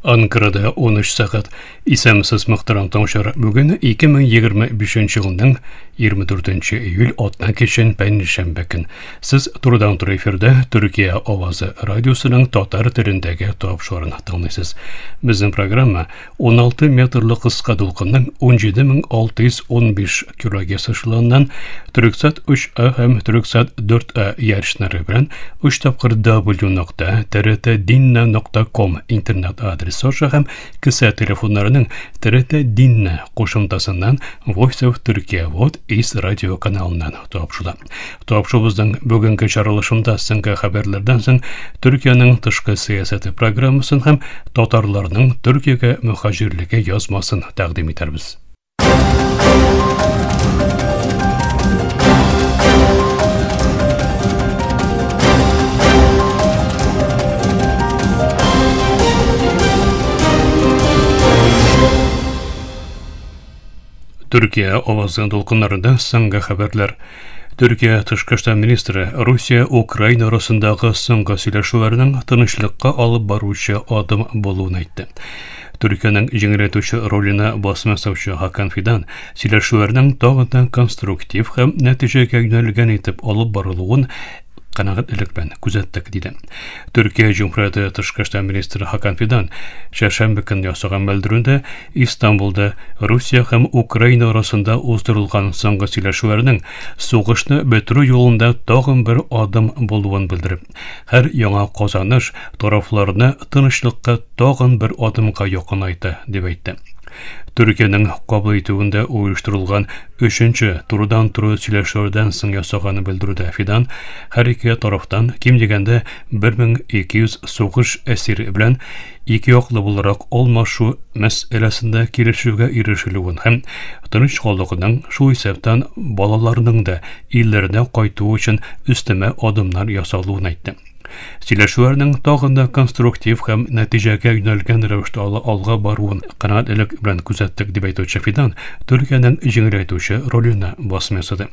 Анкарада 13 сағат исәмсіз мұқтыран таңшар бүгін 2025 жылының 24 июль отна кешен пәнішәмбәкін. Сіз тұрыдан тұр эфирді Түркия Овазы радиосының татар тіліндегі тапшырын таңлайсыз. Біздің программа 16 метрлі қысқа дұлқынның 17615 килоге сышыланнан Түрксат 3А һәм Түрксат 4А ярышнары білән 3 тапқыр w.trtdinna.com интернет адрес соша һәм кісе телефонларының TRT Dinna қошымтасынан Voice of Turkey вот ис радио каналынан тапшыла. Тапшыбыздың бүгінгі чаралышында сыңғы хабарлардан соң Түркияның тышқы саясаты программасын һәм татарларның Түркияға мөхаҗирлеге язмасын тәкъдим итәрбез. Түркия Овазы дулкыннарында соңгы хәбәрләр. Түркия тышкы эшләр министры Русия-Украина арасындагы соңгы сөйләшүләрнең тынычлыкка алып баручы адым булуын әйтте. Түркиянең җиңеләтүче ролена басма саучы Хакан Фидан сөйләшүләрнең тагын конструктив һәм нәтиҗәгә юнәлгән итеп алып барылуын канагать элекпән күзәттек диде. Түркия Җумһурияте тышкы эшләр министры Хакан Фидан шәшәмбе көнне ясаган белдерүдә Истанбулда Русия һәм Украина арасында уздырылган соңгы сөйләшүләрнең сугышны бетерү юлында тагын бер адым булуын белдереп, һәр яңа казаныш тарафларны тынычлыкка тагын бер адымга якынайта дип әйтте. Түркиянең кабул итүендә оештырылган 3нче турыдан-туры сөйләшүләрдән соң ясаганы белдерүдә Фидан һәр ике тарафтан ким дигәндә 1200 сугыш әсире белән ике яклы буларак алмашу мәсьәләсендә килешүгә ирешелүен һәм тынычлыгының шул исәптән балаларның да илләренә кайтуы өчен өстәмә адымнар ясалуын әйтте. Сөйләшүләрнең тагын да конструктив һәм нәтиҗәгә юнәлгән рәвештә алга баруын канәгать элек белән күзәттек дип әйтүче Фидан Түркиянең җиңеләйтүче ролена басмасыды.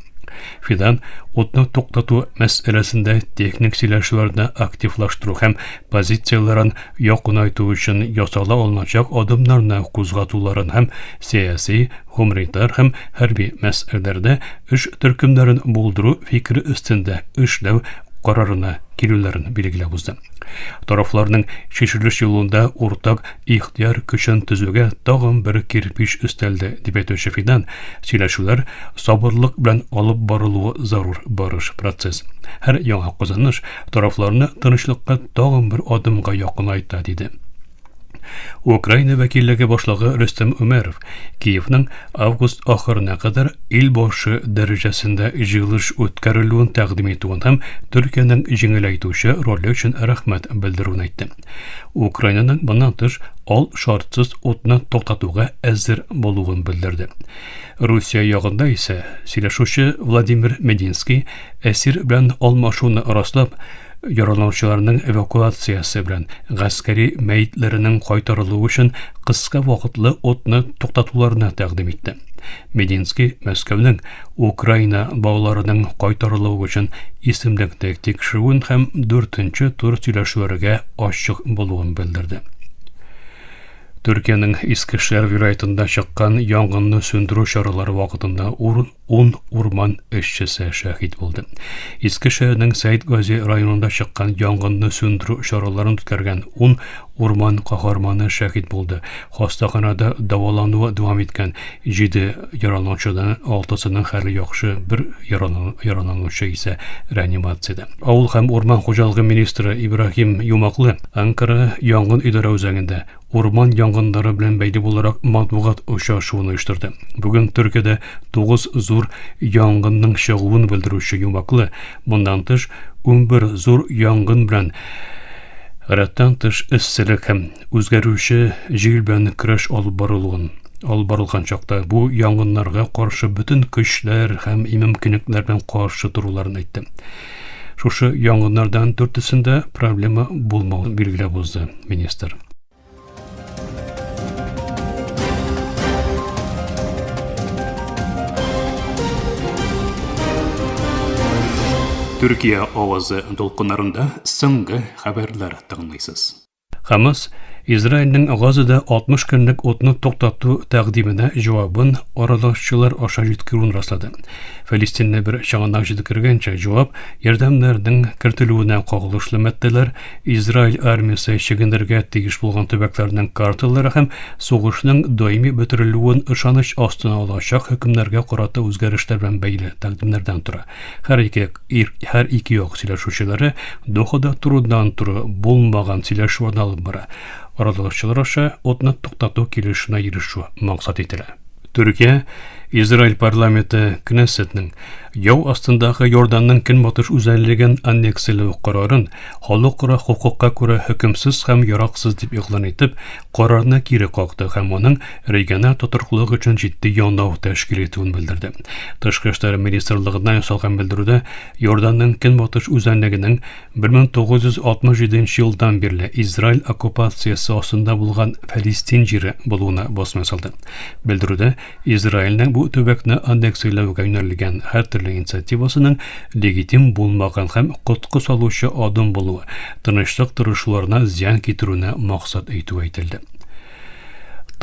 Фидан утны туктату мәсьәләсендә техник сөйләшүләрне активлаштыру һәм позицияләрен якынайту өчен ясала алыначак адымнарны кузгатуларын һәм сиясәт, гуманитар һәм хәрби мәсьәләләрдә эш төркемнәрен булдыру фикере өстендә эшләү карарына килүләрен билгеләп узды. Тарафларның шешелеш юлында уртак ихтияр көчен төзүгә тагын бер кирпич өстәлде дип әйтүче Фидан сөйләшүләр сабырлык белән алып барылуы зарур барыш процесс. Һәр яңа казаныш тарафларны тынычлыкка тагын бер адымга якынайта диде. Украина вәкиллеге башлыгы Рөстәм Өмәров Киевның август ахырына кадәр ил башы дәрәҗәсендә җыелыш үткәрелүен тәкъдим итүен һәм Түркиянең җиңеләйтүче роле өчен рәхмәт белдерүен әйтте. Украинаның bundan тыш ал шартсыз утны туктатуга әзер булуын белдерде. Русия ягында исә сөйләшүче Владимир Мединский әсир белән алмашуны раслап яраланучыларның эвакуациясы белән гаскәри мәйетләренең кайтарылуы өчен кыска вакытлы отны туктатуларны тәкъдим итте. Мединский Мәскәүнең Украина балаларының кайтарылуы өчен исемлекне тикшерүен һәм 4нче тур сөйләшүләргә ачык булуын белдерде. Түркиянең Искешәр вилаятында чыккан янгынны сөндерү чаралары вакытында 10 урман эшчесе шәһид булды. Искешәрнең Сәйд Гази районында чыккан янгынны сөндерү чараларын үткәргән 10 урман каһарманы шәһид булды. Хастаханада дәвалануы дәвам иткән 7 яраланучыдан 6сының хәле яхшы, бер яраланучы исә реанимациядә. Авыл һәм урман хуҗалыгы министры Ибраһим Юмаклы Анкара янгын идарә үзәгендә урман янгыннары белән бәйле буларак матбугат очрашуын оештырды. Бүген Төркиядә 9 зур янгынның чыгуын белдерүче Юмаклы мондан тыш 11 зур янгын белән Рәттән тыш эсселек һәм үзгәрүче җил белән көрәш алып барылган чакта бу янгыннарга каршы бөтен көчләр һәм мөмкинлекләр белән каршы торуларын әйтте. Шушы янгыннардан 4сендә проблема булмауын билгеләп узды министр. Түркия Овазы дулкыннарында соңгы хәбәрләр тыңлыйсыз. Хамас Израильнең Газада 60 көнлек отны туктату тәкъдименә җавабын аралашчылар аша җиткерүен раслады. Фәлестинне бер чыганак җиткергәнчә җавап ярдәмнәрнең кертелүенә кагылышлы мәддәләр Израиль армиясе чигендергә тиеш булган төбәкләрнең карталары һәм сугышның даими бетерелүен ышаныч астына алачак хөкемнәргә карата үзгәрешләр белән бәйле тәкъдимнәрдән тора. Һәр ике як сөйләшүчеләре Дохада турыдан-туры булмаган сөйләшүләрне алып бара. Аралашчылар аша отны туктату килешүенә ирешү максат ителә. Төркия Израиль парламенты Кнессетның яу астындагы Йорданның көнбатыш үзәнлеген аннексияләү карарын халыкара хукукка күрә хөкемсез һәм яраксыз дип игълан итеп, карарны кире какты һәм аның региональ тотрыклык өчен җитди яңнау тәшкил итүен белдерде. Тышкы эшләр министрлыгыннан ясалган белдерүдә Йорданның көнбатыш үзәнлегенең 1967 елдан бирле Израиль оккупациясе астында булган Фәлестин җире булуына басма ясалды. Белдерүдә Израильнең бу төбәкне аннексияләүгә юнәлгән һәр төрле инициативасының легитим булмаган һәм котку салучы адым булуы, тынычлык тырышларына зыян китерүне максат итү әйтелде.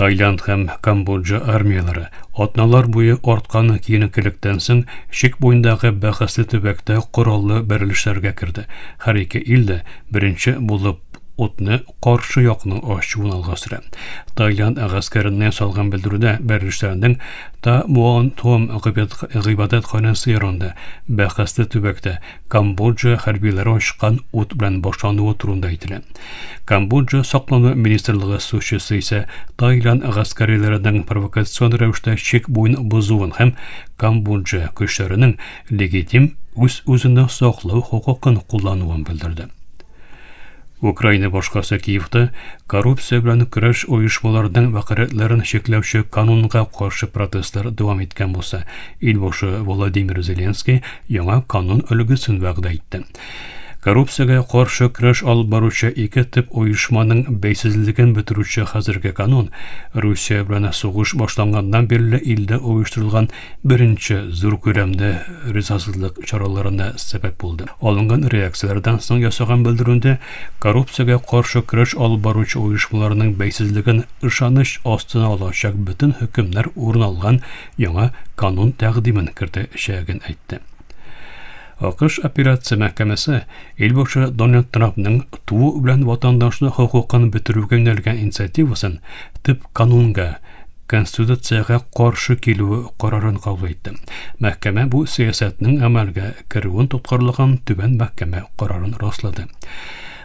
Таиланд һәм Камбоджа армиялары атналар буе арткан киенекелектән соң шик буендагы бәхәсле төбәктә кораллы бәрелешләргә керде. Һәр ике ил дә беренче булып отны каршы якның ачуын алга сөрә. Таиланд гаскәреннән салган белдерүдә бәрелешләрнең гыйбадәт ханасы ярында бәхәсле төбәктә Камбоджа хәрбиләре ачкан ут белән башлануы турында әйтелә. Камбоджа саклану министрлыгы сушысы исә Таиланд гаскәрләренең провокацион рәвештә чик буен бозуын һәм Камбоджа көчләренең легитим үзенә саклау хукукын куллануын белдерде. Украина башкасы Киевда коррупция белән көрәш оешмаларының вакыйгаларын чикләүче канунга каршы протестлар дәвам иткән булса, ил башы Владимир Зеленский яңа канун өлгесен вәгъдә итте. Коррупциягә каршы көрәш алып баручы ике тип оешманың бәйсезлеген бетерүче хәзерге канун Русия белән сугыш башланганнан бирле илдә оештырылган беренче зур күләмдә ризасызлык чараларына сәбәп булды. Алынган реакцияләрдән соң ясаган белдерүдә коррупциягә каршы көрәш алып баручы оешмаларның бәйсезлеген ышаныч астына алачак бөтен хөкемнәр урын алган яңа канун тәкъдимен кертәчәген әйтте. АКШ операция мәхкәмәсе илбашы Дональд Трампның туу белән ватандашлык хукукын бетерүгә юнәлгән инициативасын төп канунга Конституцияга каршы килү карарын кабул итте. Мәхкәмә бу сиясәтнең әмәлгә керүен тоткарлаган түбән мәхкәмә карарын раслады.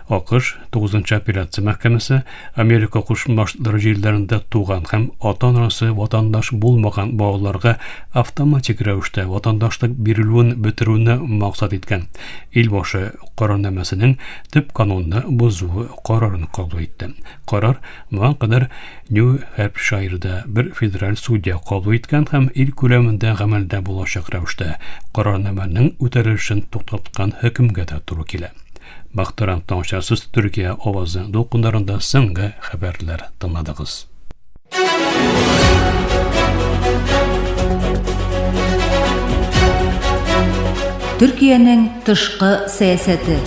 АКШ 9-нчы апелляция мәхкәмәсе Америка Кушма Штатлары җирләрендә туган һәм ата-анасы ватандаш булмаган балаларга автоматик рәвештә ватандашлык бирелүен бетерүне максат иткән ил башы карарнамәсенең төп канунны бозуы карарын кабул итте. Карар моңа кадәр Нью-Хэмпширда бер федераль судья кабул иткән һәм ил күләмендә гамәлдә булачак рәвештә карарнамәнең үтәлешен туктаткан хөкемгә дә туры килә. Бахтарам тамашасыз Төркия авазы дулкындарында соңгы хәбәрләр тыңладыгыз. Төркиянең тышкы сәясәте.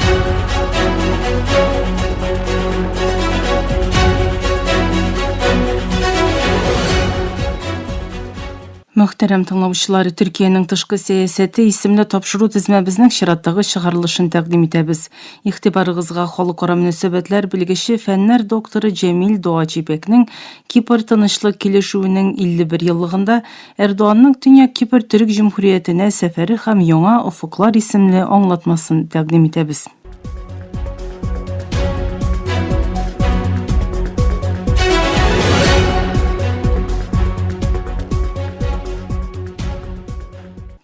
Мөхтәрәм тыңлаучылар, Төркиянең тышкы сәясәте исемле тапшыру тизмәбезнең чираттагы чыгарылышын тәкъдим итәбез. Игътибарыгызга халыкара мөнәсәбәтләр белгече фәннәр докторы Җәмил Дуаҗибекнең Кипр тынычлык килешүенең 51 еллыгында Эрдоганның Төньяк Кипр Төрек Җөмһүриятенә сәфәре һәм яңа офыклар исемле аңлатмасын тәкъдим итәбез.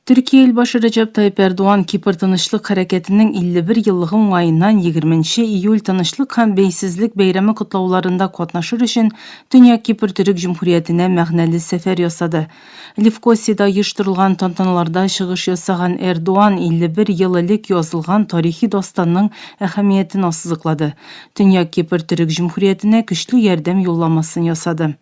Türkiye ilbaşı Recep Tayyip Erdoğan Kipr Tыныçlık Hareketi'nin 51 yıllığı ayından 20 iyul Tыныçlık hem Beysizlik beyremi kutlavlarında katnaşır için Dünya Kipr Türk Cumhuriyeti'ne məğnəli sefer yasadı. Lefkosiyada yıştırılgan tantanalarda çıkış yasagan Erdoğan 51 yıllık yazılgan tarihi dostanның әһәмиятен ассызыклады. Dünya Kipr Türk Cumhuriyeti'ne güçlü yardım yollamasını yasadı.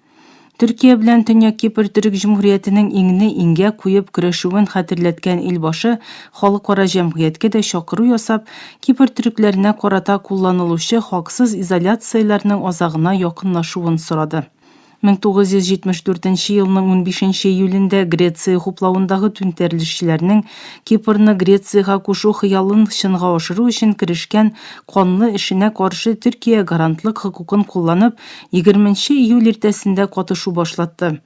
Төркия белән Төньяк Кипр Төрек Җумһуриятенең иңне иңгә куеп көрәшүен хәтерләткән илбашы халыкара җәмгыятькә дә чакыру ясап, Кипр төрекләренә карата кулланылучы хаксыз изоляцияләрнең азагына якынлашуын сорады. 1974 елның 15 июлендә Греция хуплавындагы түнтәрелешчеләрнең Кипрны Грецияга кушу хыялын чынга ашыру өчен керешкән канлы эшенә каршы Төркия гарантлык хокукын кулланып, 20 июль иртәсендә катышу башлатты.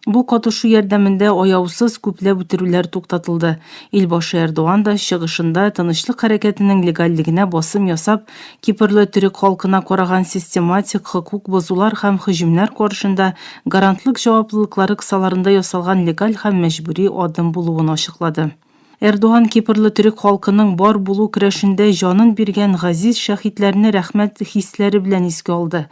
Бу катышу ярдәмендә аяусыз күпләп үтерүләр туктатылды. Илбашы Эрдоан да чыгышында тынычлык хәрәкәтенең легаллегенә басым ясап, Кипрлы төрек халкына караган систематик хокук бозулар һәм һөҗүмнәр каршында гарантлык җаваплылыклары кысаларында ясалган легаль һәм мәҗбүри адым булуын ачыклады. Эрдоан Кипрлы төрек халкының бар булу көрәшендә җанын биргән газиз шәһитләрне рәхмәт хисләре белән искә алды.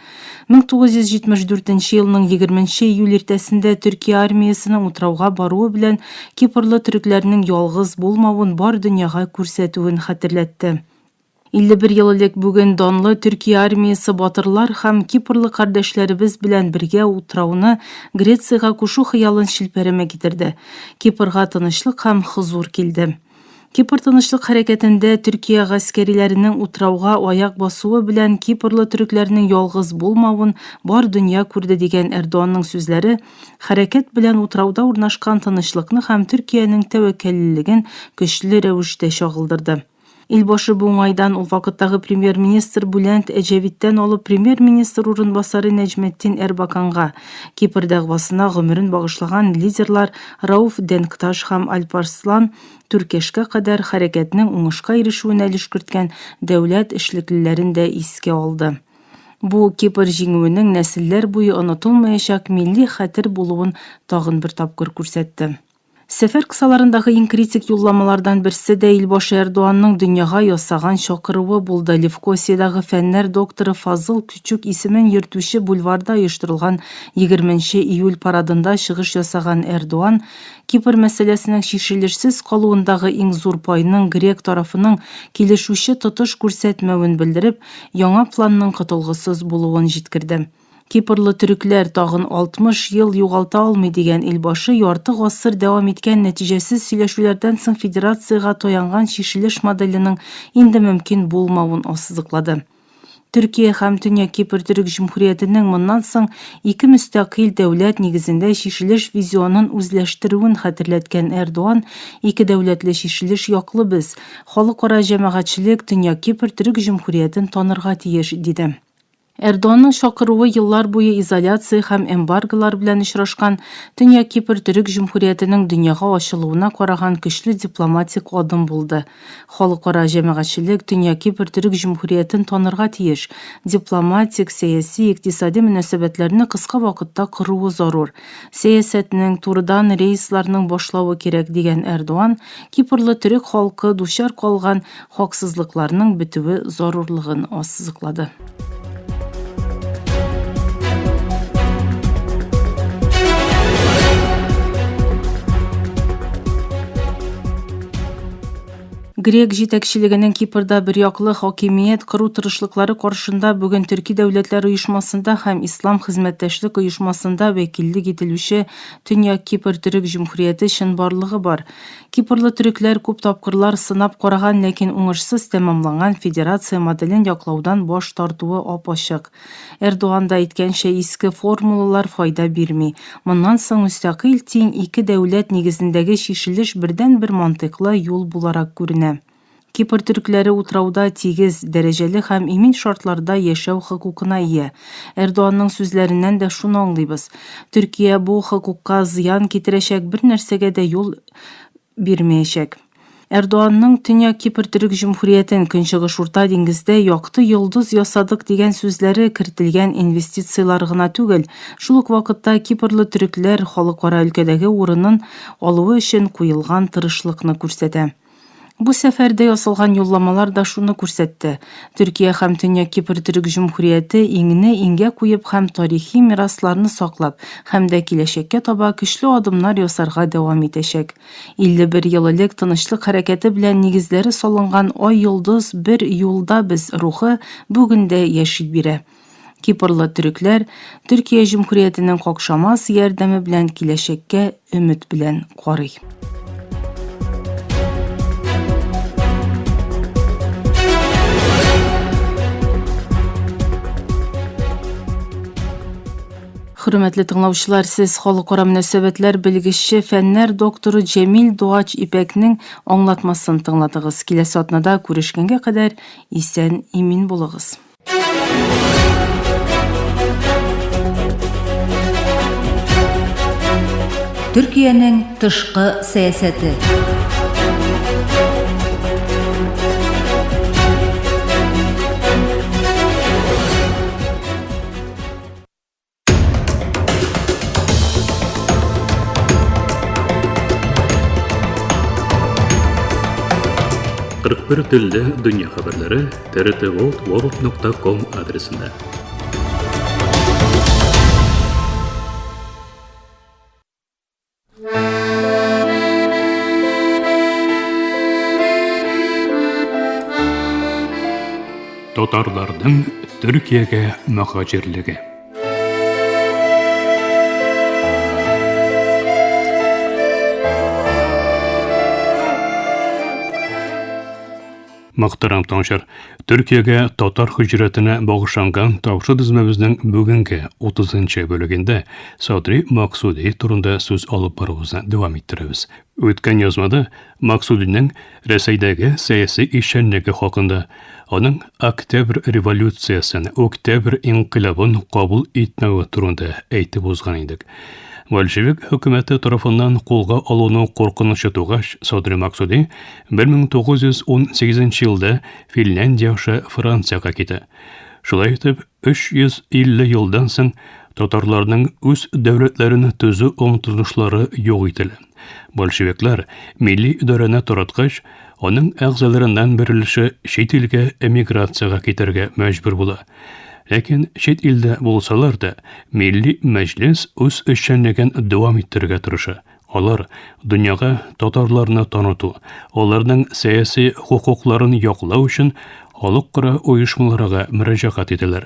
1974 елның 20 июль иртәсендә Төркия армиясының утрауга баруы белән Кипрлы төрекләрнең ялгыз булмавын бар дөньяга күрсәтүен хәтерләтте. 51 ел элек бүген данлы Төркия армиясе батырлар һәм Кипрлы кардәшләребез белән бергә утрауны Грецияга кушу хыялын шилпәрәмә китерде. Кипрга тынычлык һәм хозур килде. Кипр тынычлык хәрәкәтендә Төркия гаскәриләренең утрауга аяк басуы белән Кипрлы төрекләрнең ялгыз булмавын бар дөнья күрде дигән Эрдоанның сүзләре хәрәкәт белән утрауда урнашкан тынычлыкны һәм Төркиянең тәвәккәллеген көчле рәвештә чагылдырды. Илбашы бу уңайдан ул вакыттагы премьер-министр Булент Эҗәвиттән алып премьер-министр урынбасары Нәҗметдин Эрбаканга, Кипр дәгъвасына гомерен багышлаган лидерлар Рауф Денкташ һәм Альпарслан Түркешкә кадәр хәрәкәтнең уңышка ирешүенә өлеш керткән дәүләт эшлеклеләрен дә искә алды. Бу Кипр җиңүенең нәселләр буе онытылмаячак милли хәтер булуын тагын бер тапкыр күрсәтте. Сәфәр кысаларындагы иң критик юлламалардан берсе дә Илбашы Эрдоанның дөньяга ясаган чакыруы булды. Левкосиядагы фәннәр докторы Фазыл Күчүк исемен йөртүче бульварда оештырылган 20 июль парадында чыгыш ясаган Эрдоан Кипр мәсьәләсенең шишелешсез калуындагы иң зур пайның грек тарафының килешүче тотыш күрсәтмәвен белдереп, яңа планның кытылгысыз булуын җиткерде. Кипрлы төрекләр тагын 60 ел югалта алмый дигән илбашы ярты гасыр дәвам иткән нәтиҗәсез сөйләшүләрдән соң федерациягә таянган шишелеш моделенең инде мөмкин булмавын ассызыклады. Төркия һәм Төньяк Кипр Төрек Җумһуриятенең моннан соң ике мөстәкыйль дәүләт нигезендә шишелеш визионын үзләштерүен хәтерләткән Эрдоан, ике дәүләтле шишелеш яклы без, халыкара җәмәгатьчелек Төньяк Кипр Төрек Җумһуриятен танырга тиеш диде. Эрдоанның чакыруы еллар буе изоляция һәм эмбарголар белән очрашкан Төньяк Кипр Төрек Җумһуриятенең дөньяга ачылуына караган көчле дипломатик адым булды. Халыкара җәмәгатьчелек Төньяк Кипр Төрек Җумһуриятен танырга тиеш. Дипломатик, сәяси, икътисади мөнәсәбәтләрне кыска вакытта кыруы зарур. Сәясәтнең турыдан рейсларның башлауы кирәк дигән Эрдоан, Кипрлы төрек халкы дучар калган хаксызлыкларның бетүе зарурлыгын ассызыклады. Грек җитәкчелегенең Кипрда бер яклы хакимият кыру тырышлыклары каршында бүген Төрки дәүләтләр оешмасында һәм Ислам хезмәттәшлек оешмасында вәкиллек ителүче Төньяк Кипр Төрек Җумһурияте чынбарлыгы бар. Кипрлы төрекләр күп тапкырлар сынап караган, ләкин уңышсыз тәмамланган федерация моделен яклаудан баш тартуы ап-ачык. Эрдоан да әйткәнчә, иске формулалар файда бирми. Моннан соң мөстәкыйль тиң ике дәүләт нигезендәге шишелеш бердән-бер мантыклы юл буларак күренә. Кипр төрекләре утрауда тигез, дәрәҗәле һәм имин шартларда яшәү хокукына ия. Эрдоанның сүзләреннән дә шуны аңлыйбыз. Төркия бу хокукка зыян китерәчәк бер нәрсәгә дә юл бирмәячәк. Эрдоанның Төньяк Кипр Төрек Җумһуриятен Көнчыгыш Урта диңгездә якты йолдыз ясадык дигән сүзләре кертелгән инвестициялар гына түгел, шул ук вакытта Кипрлы төрекләр халыкара өлкәдәге урынын алуы өчен куелган тырышлыкны күрсәтә. Бу сәфәрдә ясалган юлламалар да шуны күрсәтте. Төркия һәм Төньяк Кипр Төрек Җумһурияте иңне иңгә куеп һәм тарихи мирасларны саклап, һәм дә киләчәккә таба көчле адымнар ясарга дәвам итәчәк. 51 ел элек тынычлык хәрәкәте белән нигезләре салынган ай йолдыз бер юлда без рухы бүген дә яши бирә. Кипрлы түркләр Төркия Җумһуриятенең какшамас ярдәме белән киләчәккә өмет белән карый. Хөрмәтле тыңлаучылар, сез халыкара мөнәсәбәтләр белгече фәннәр докторы Җәмил Дуач Ипәкнең аңлатмасын тыңладыгыз. Киләсе атнада күрешкәнгә кадәр исән имин булыгыз. Төркиянең тышкы сәясәте. Bir tilde dünya haberleri trtworld.com adresinde. Tatarlarning Türkiye'ge muhacirligi. Muhtaram tanışlar, Türkiye'ge Tatar hücretine bağışlangan tavşı dizmemizin bugünkü 30. bölümünde Sadri Maksudi turunda söz alıp barımızdan devam ettiririz. Ötken yazmada Maksudi'nin Reseydagi siyasi işenligi hakkında, onun Oktyabr revolütsiyasını, Oktyabr inqilabını kabul etmeyi turunda aytib ozgan edik. Bolşevik hükümeti tarafından қолға alunu korkunuşı tuğaş Sadri Maksudi 1918 yılda Finlandiyaşı Fransiyaga ketdi. Şulay etip 350 yıldan soң Tatarlarning öz devletlerini tüzü umtuluşları yok etili. Bolşevikler milli idarəni taratqaç, onun a'zalaridan birilişi chet elga emigratsiyaga keterge mecbur bola. Lekin chet elda bo'lsalar da Milliy Majlis o'z ishchanligini davom ettirishga tirishi. Ular dunyoga tatarlarni tanıtu, ularning siyosiy huquqlarini yoqlaw uchun xalqaro uyushmalarga murojaat etdilar.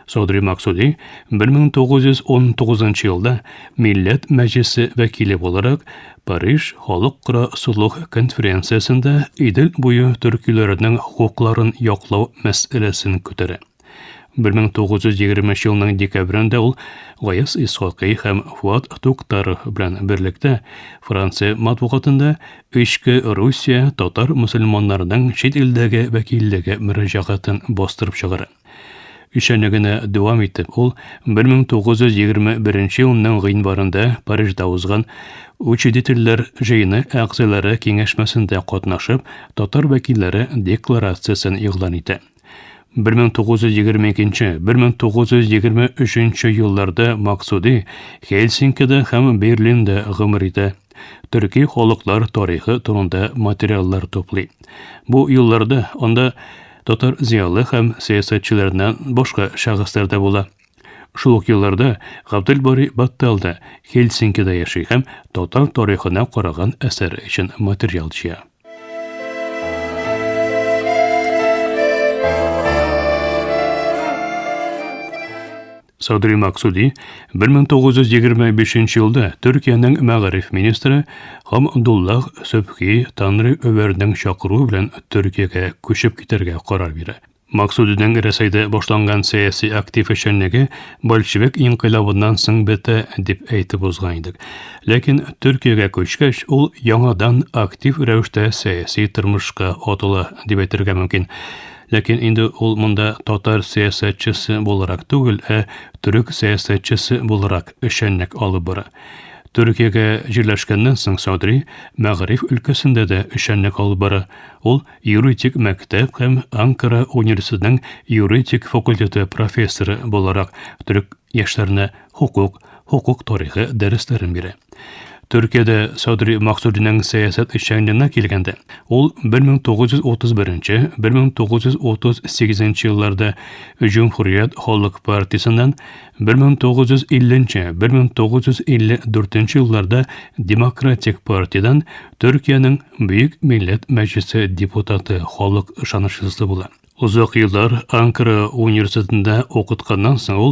Sadri Maksudi 1919 yılda Millet Meclisi vekili olarak Paris Xalqaro Sulh konferensiyasında İdil boyu Türklerinin huquqlarini yoqlaw masalasini ko'tardi. 1920 yılının dekabrında ol Gayas İshaqi hem Fuat Tuktar bilan birlikte Fransiya matbuatında Ishki Rusiya Tatar musulmonlarining chet eldagi vakilligi murojaatini bostırıp chiqardi. İşenligini devam etib, ol 1921 yılının g'inbarında Parijda o'zgan Uchiditiller jayini a'zolari kengashmasida qatnashib, Tatar vakillari deklaratsiyasini e'lon etdi. 1922-1923 yıllarda Maksudi Helsinki'de hem Berlin'de g'imir etdi. Türkiye xalqlar tarixi turunda materiallar toplay. Bu yıllarda onda Tatar ziyalı hem siyasatçılarından başka şahıslar da bola. Şuluk yıllarda Abdülbari Battal'da Helsinki'de yaşay hem Tatar tarixine qaragan eser için material çıya. Sadri Maksudi 1925 yılda Türkiye'nin Mağarif Ministri Hamdullah Söbhi Tanrı Över'den şakırı bilen Türkiye'ye köşüp giderge karar verdi. Maksudi'nin Reseyde başlangan siyasi aktif işenligi Bolşevik inqilabından soң bete dip aytib ozgan edik. Lekin Türkiye'ye köçkəç ol yangadan aktif rəvişdə siyasi turmuşqa atıla dip aytırga mümkün. Lekin indi ol munda Tatar siyasatçısı olarak tugul, Türk siyasatçısı olarak işenlik alıp bara. Türkiye'ye jirleşkenden soң Sadri Mağarif ülkesinde de işenlik alıp bara. Ol yuridik mektep hem Ankara Üniversitesi'nin yuridik fakülteti profesörü olarak Türk yaşlarına hukuk tarihi derslerin biri. Türkiye'de Sadri Maksudi'nin siyaset işçiliğine kelgende. Ol 1931-1938 yıllarda Cumhuriyet Halk Partisi'nden 1950-1954 yıllarda Demokratik Parti'den Türkiye'nin Büyük Millet Meclisi deputatı halk şanışlısı bulan. Узак еллар Анкара университетында оқытканнан соң ул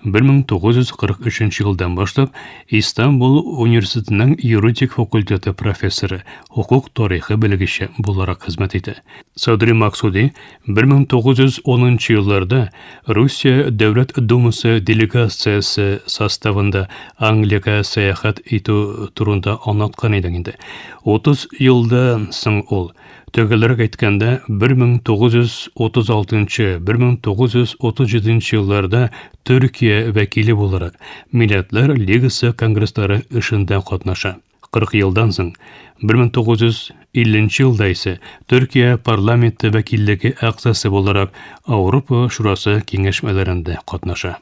1943 елдан башлап Истанбул университетының юридик факультеты профессоры, хукук тарихы белгече буларак хезмәт итә. Садри Максуди 1910 елларда Русия Дәүләт Думасы делегациясе составында Англиягә сәяхәт итү турында аңлаткан иде инде. 30 елдан соң ул төгелрәк әйткәндә 1936-1937 елларда Төркия вәкиле буларак Милләтләр Лигасы конгресслары эшендә катнаша. 40 елдан соң 1950 елда исә Төркия парламенты вәкиллеге әгъзасы буларак Авропа шурасы киңәшмәләрендә катнаша.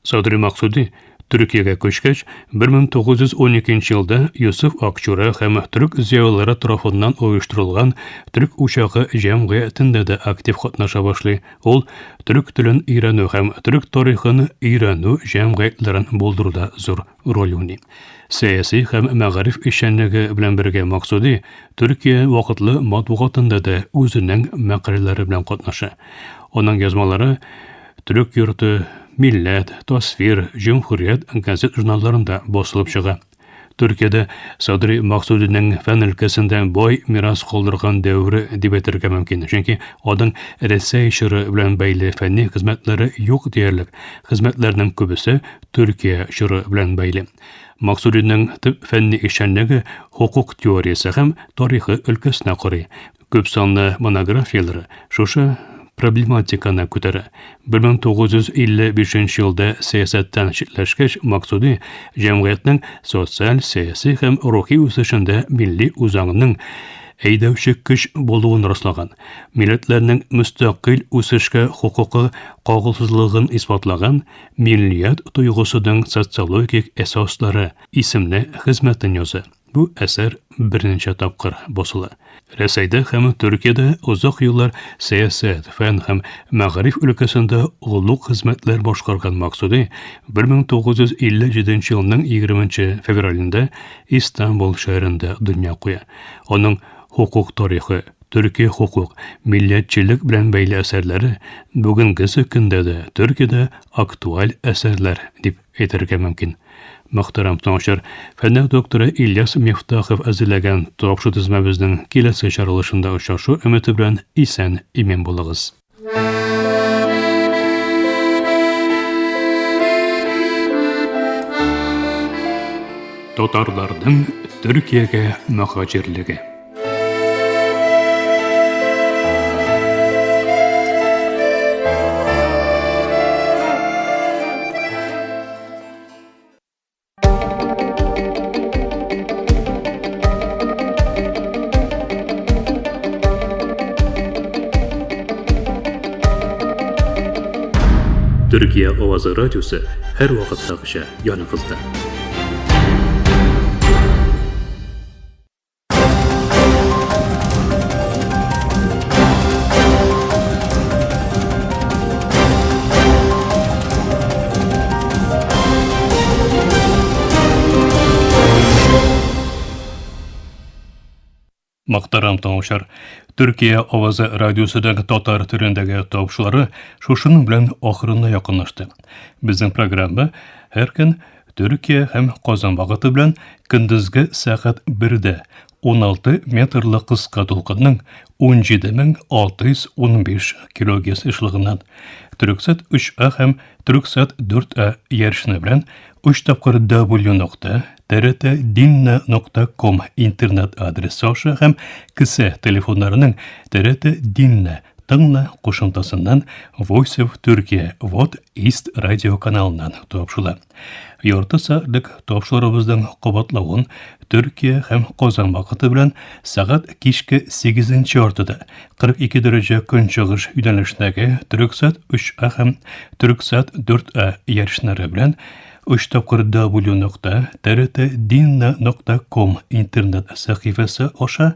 Садри Максуди Төркиягә күчкәч, 1912 елда Юсуф Акчура һәм түрк зиялылары тарафыннан оештырылган Төрк учагы җәмгыятендә дә актив катнаша башлый. Ул түрк телен өйрәнү һәм түрк тарихын өйрәнү җәмгыятларын булдыруда зур роль уйный. Сәяси һәм мәгариф эшчәнлеге белән бергә Максуди Төркия вакытлы матбугатында да үзенең мәкаләләре белән катнаша. Аның язмалары Түрк йорты, Милләт, Тасвир, Җумһурият газет-журналларында басылып чыга. Төркиядә Садри Максудиның фән өлкәсендә бай мирас калдырган дәвре дип әйтергә мөмкин. Чөнки аның Рәсәй чоры белән бәйле фәнни хезмәтләре юк диярлек. Хезмәтләрнең күбесе Төркия чоры белән бәйле. Максудиның төп фәнни эшчәнлеге хукук теориясе һәм тарихы өлкәсенә карый. Күп санлы монографияләре шушы проблематиканы күтәрә. 1955 елда сәясәттән читләшкәч Максуди җәмгыятьнең социаль, сәяси һәм рухи үсешендә милли үзаңның әйдәүче көч булуын раслаган. Милләтләрнең мөстәкыйль үсешкә хукукы кагылсызлыгын исбатлаган миллият тойгысының социологик әсаслары исемле хезмәтен яза. Бу әсәр берничә тапкыр басыла. Рәсәйдә һәм Төркиядә узак еллар сәясәт, фән һәм мәгариф өлкәсендә улуг хезмәтләр башкарган Максуди 1957 елның 20 февралендә Истанбул шәһәрендә дөнья куя. Аның хукук тарихы, Төркия хукук, милләтчелек белән бәйле әсәрләре бүгенге көндә дә Төркиядә актуаль әсәрләр дип әйтергә мөмкин. Мөхтәрәм тыңлаучылар, фәннәр докторы Ильяс Мифтахов әзерләгән тапшыру тезмәбезнең киләсе чаралышында очрашу өмете белән исән имин булыгыз. Татарларның Төркиягә мөхаҗирлеге. Төркия авазы радиосы һәр вакыттагыча яныгызда. Мөхтәрәм тыңлаучылар, Төркия авазы радиосыдагы татар төрендәге тапшырулары шушының белән ахырына якынлашты. Безнең программа һәр көн Төркия һәм Казан вакыты белән көндезге сәгать 1дә 16 метрлы кыска толкынның 17615 кГц эшлегеннән Төрксат 3А һәм Төрксат 4А ярышны белән 3 тапкыр www.trt-dinna.com интернет адресы аша һәм кесе телефоннарының TRT Dinna тыңла кушымтасыннан Voice of Turkey Вот East радио каналынан тапшыла. Ярты сәгатьлек тапшырыбызның кабатлавын Төркия һәм Казан вакыты белән сәгать кичке 8 ортада 42 дәрәҗә көнчыгыш юнәлешендәге Төрксат 3А һәм Төрксат 4А ярышлары белән 3 тапкыр www.trt-dinna.com интернет сәхифәсе аша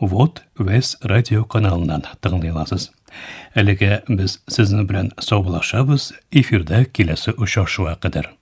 Вот Вес радио каналынан тыңлый аласыз. Әлегә без сезнең белән саубуллашабыз, эфирдә киләсе очрашуга кадәр.